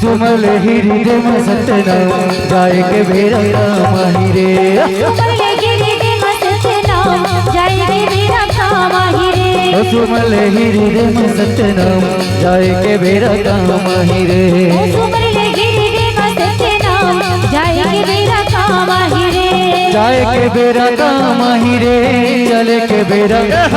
Samuel हिरी रे मसतना जाए के बेरा कामाही रे सुमल हिरी रे मसतना जाए के बेरा कामाही रे सुमल हिरी रे मसतना जाए के बेरा कामाही रे सुमल हिरी रे मसतना जाए के बेरा कामाही रे जाए के बेरा कामाही रे चले के बेरा जाए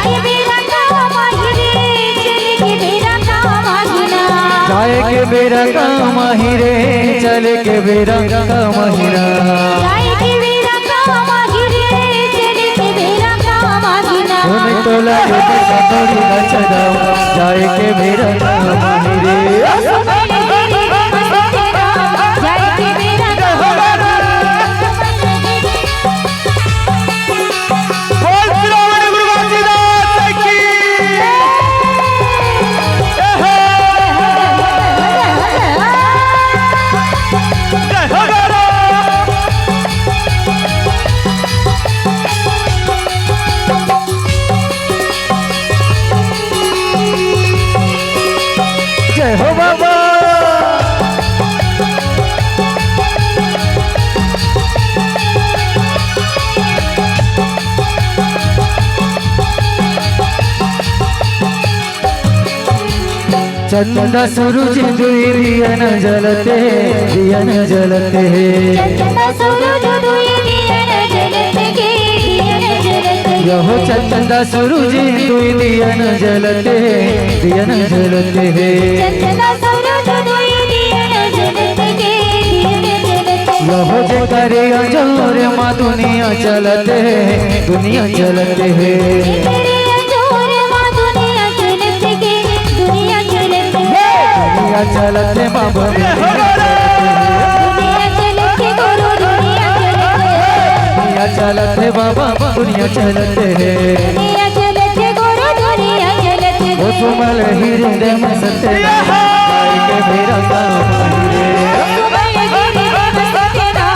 के बेरा कामाही रे चले के बेरा कामाही ना जाए के बेरा कामाही रे चले के बेरा कामाही ना जाए के बेरा कामाही रे चले के बेरा कामाही ना उन्हें तो लगे पैसा थोड़ी ना चढ़ाओ जाए के बेरा कामाही रे सुमल हिरी रे मसतना जाए के बेरा जय हो बाबा चंदा सूरज दुई दियन जलते चंदा सूरज दुई दियन जलते के दियन जलते यहो चंदा सूरज दुई दियन जलते चंदा सूरज दुई दियन जलते के दियन जलते यहो जे करे जोर माँ दुनिया चलते तेरे जोर माँ दुनिया चलते के दुनिया चलते माँ दुनिया चलते गुरु दुनिया चलते बाबा दुनिया चलते दुनिया चलते गुरु दुनिया चलते ओ सुमल हिरी रे मसतना जाए के बेरा कामाही रे सुमल हिरी रे मसतना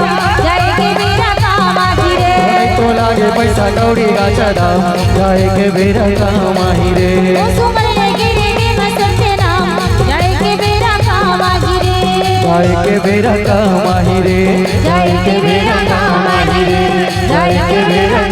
जाए के बेरा कामाही रे तो लागे पैसा कौड़ी गाचा दाम जाए के बेरा कामाही रे सुमल हिरी रे मसतना जाए के बेरा कामाही रे जाए के बेरा कामाही रे जाए के बेरा कामाही रे जाए के बेरा